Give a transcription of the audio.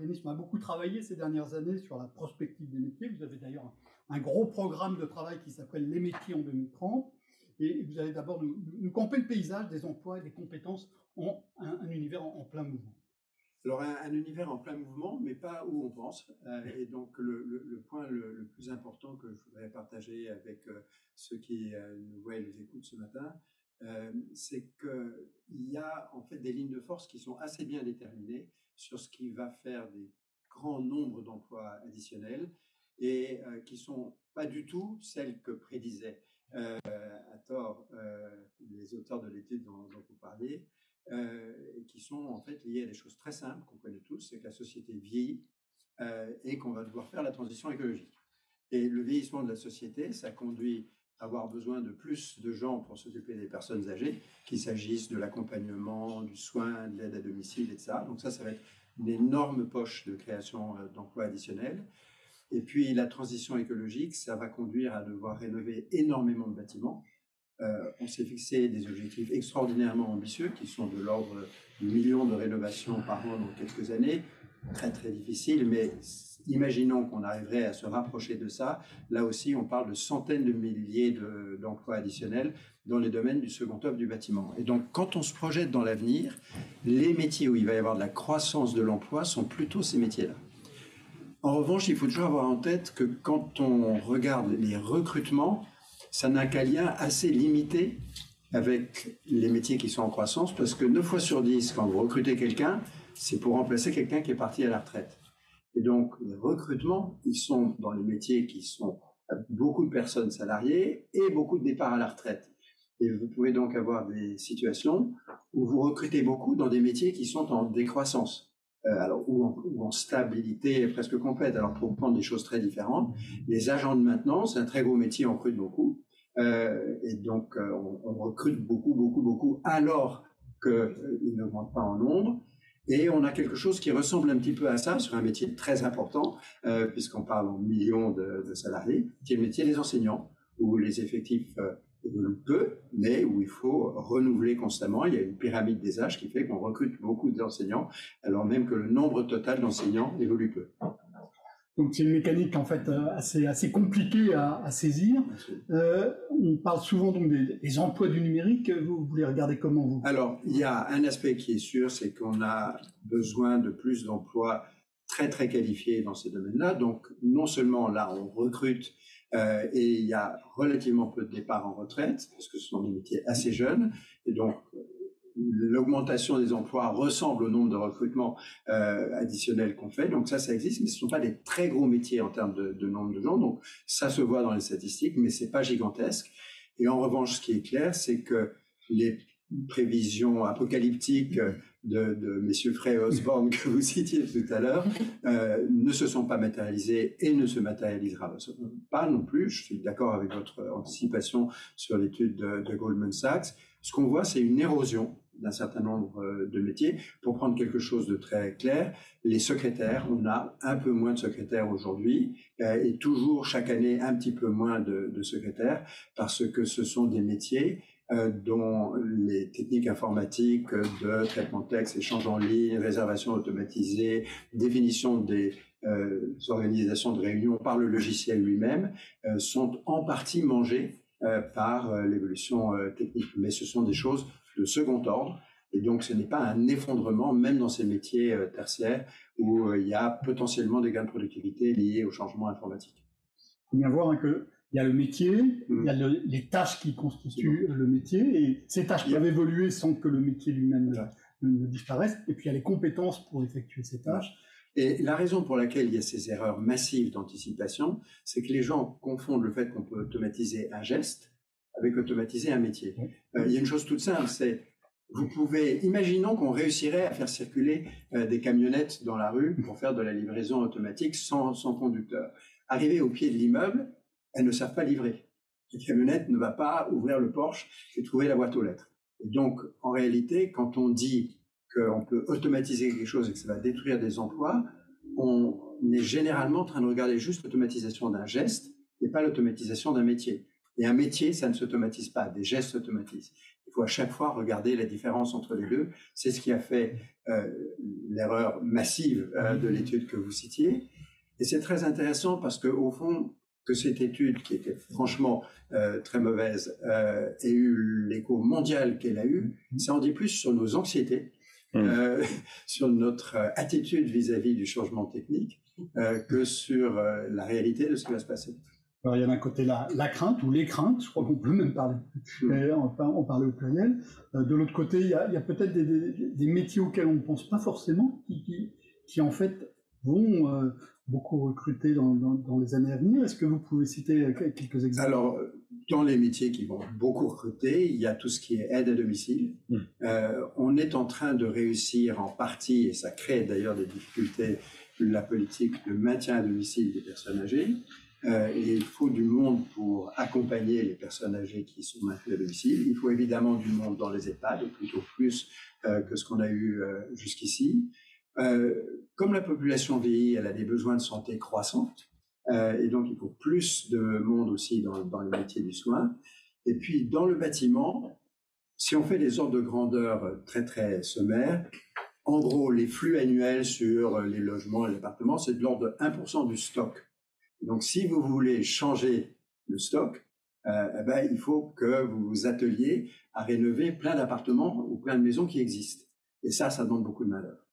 organisme a beaucoup travaillé ces dernières années sur la prospective des métiers. Vous avez d'ailleurs un gros programme de travail qui s'appelle Les métiers en 2030. Et vous allez d'abord nous camper le paysage des emplois et des compétences en un univers en plein mouvement. Alors, un univers en plein mouvement, mais pas où on pense. Et donc, le point le plus important que je voudrais partager avec ceux qui nous voient et nous écoutent ce matin, c'est qu'il y a en fait des lignes de force qui sont assez bien déterminées sur ce qui va faire des grands nombres d'emplois additionnels et qui ne sont pas du tout celles que prédisaient à tort les auteurs de l'étude dont vous parliez. Et qui sont en fait liées à des choses très simples qu'on connaît tous, c'est que la société vieillit et qu'on va devoir faire la transition écologique. Et le vieillissement de la société, ça conduit à avoir besoin de plus de gens pour s'occuper des personnes âgées, qu'il s'agisse de l'accompagnement, du soin, de l'aide à domicile, etc. Donc ça va être une énorme poche de création d'emplois additionnels. Et puis la transition écologique, ça va conduire à devoir rénover énormément de bâtiments. On s'est fixé des objectifs extraordinairement ambitieux qui sont de l'ordre de millions de rénovations par an dans quelques années. Très, très difficile, mais imaginons qu'on arriverait à se rapprocher de ça. Là aussi, on parle de centaines de milliers d'emplois additionnels dans les domaines du second œuvre du bâtiment. Et donc, quand on se projette dans l'avenir, les métiers où il va y avoir de la croissance de l'emploi sont plutôt ces métiers-là. En revanche, il faut toujours avoir en tête que quand on regarde les recrutements, ça n'a qu'un lien assez limité avec les métiers qui sont en croissance, parce que 9 fois sur 10, quand vous recrutez quelqu'un, c'est pour remplacer quelqu'un qui est parti à la retraite. Et donc, les recrutements, ils sont dans les métiers qui sont beaucoup de personnes salariées et beaucoup de départs à la retraite. Et vous pouvez donc avoir des situations où vous recrutez beaucoup dans des métiers qui sont en décroissance. Ou en stabilité presque complète. Alors, pour prendre des choses très différentes, les agents de maintenance, c'est un très gros métier, on recrute beaucoup. Et donc, on recrute beaucoup, alors qu'ils n'augmentent pas en nombre. Et on a quelque chose qui ressemble un petit peu à ça, sur un métier très important, puisqu'on parle en millions de salariés, qui est le métier des enseignants, où les effectifs évoluent peu, mais où il faut renouveler constamment. Il y a une pyramide des âges qui fait qu'on recrute beaucoup d'enseignants, alors même que le nombre total d'enseignants évolue peu. Donc c'est une mécanique en fait assez compliquée à saisir. On parle souvent donc des emplois du numérique. Vous les regardez comment vous? Alors il y a un aspect qui est sûr, c'est qu'on a besoin de plus d'emplois très très qualifiés dans ces domaines-là. Donc non seulement là on recrute et il y a relativement peu de départs en retraite parce que ce sont des métiers assez jeunes et donc l'augmentation des emplois ressemble au nombre de recrutements additionnels qu'on fait. Donc ça existe, mais ce ne sont pas des très gros métiers en termes de nombre de gens. Donc ça se voit dans les statistiques, mais ce n'est pas gigantesque. Et en revanche, ce qui est clair, c'est que les prévisions apocalyptiques de messieurs Frey et Osborne que vous citiez tout à l'heure ne se sont pas matérialisées et ne se matérialisera pas non plus. Je suis d'accord avec votre anticipation sur l'étude de Goldman Sachs. Ce qu'on voit, c'est une érosion d'un certain nombre de métiers. Pour prendre quelque chose de très clair, les secrétaires, on a un peu moins de secrétaires aujourd'hui et toujours chaque année un petit peu moins de secrétaires parce que ce sont des métiers dont les techniques informatiques de traitement de texte, échange en ligne, réservation automatisée, définition des organisations de réunions par le logiciel lui-même sont en partie mangées par l'évolution technique. Mais ce sont des choses de second ordre et donc ce n'est pas un effondrement même dans ces métiers tertiaires où il y a potentiellement des gains de productivité liés au changement informatique. Il faut bien voir que il y a le métier, il y a les tâches qui constituent le métier, et ces tâches peuvent évoluer sans que le métier lui-même ne disparaisse, et puis il y a les compétences pour effectuer ces tâches. Et la raison pour laquelle il y a ces erreurs massives d'anticipation, c'est que les gens confondent le fait qu'on peut automatiser un geste avec automatiser un métier. Il y a une chose toute simple, c'est imaginons qu'on réussirait à faire circuler des camionnettes dans la rue pour faire de la livraison automatique sans conducteur. Arrivé au pied de l'immeuble, elles ne savent pas livrer. La camionnette ne va pas ouvrir le porche et trouver la boîte aux lettres. Et donc, en réalité, quand on dit qu'on peut automatiser quelque chose et que ça va détruire des emplois, on est généralement en train de regarder juste l'automatisation d'un geste et pas l'automatisation d'un métier. Et un métier, ça ne s'automatise pas, des gestes s'automatisent. Il faut à chaque fois regarder la différence entre les deux. C'est ce qui a fait l'erreur massive de l'étude que vous citiez. Et c'est très intéressant parce qu'au fond, que cette étude, qui était franchement très mauvaise, ait eu l'écho mondial qu'elle a eu, ça en dit plus sur nos anxiétés, sur notre attitude vis-à-vis du changement technique, que sur la réalité de ce qui va se passer. Alors, il y a d'un côté la crainte ou les craintes, je crois qu'on peut même parler, on parlait au pluriel. De l'autre côté, il y a peut-être des métiers auxquels on ne pense pas forcément, qui en fait vont beaucoup recruter dans les années à venir. Est-ce que vous pouvez citer quelques exemples? Alors, dans les métiers qui vont beaucoup recruter, il y a tout ce qui est aide à domicile. On est en train de réussir en partie, et ça crée d'ailleurs des difficultés, la politique de maintien à domicile des personnes âgées. Et il faut du monde pour accompagner les personnes âgées qui sont maintenues à domicile. Il faut évidemment du monde dans les EHPAD, plutôt plus que ce qu'on a eu jusqu'ici. Comme la population vieillit, elle a des besoins de santé croissants. Et donc, il faut plus de monde aussi dans les métiers du soin. Et puis, dans le bâtiment, si on fait des ordres de grandeur très, très sommaires, en gros, les flux annuels sur les logements et les appartements, c'est de l'ordre de 1% du stock. Donc, si vous voulez changer le stock, il faut que vous vous atteliez à rénover plein d'appartements ou plein de maisons qui existent. Et ça demande beaucoup de main-d'œuvre.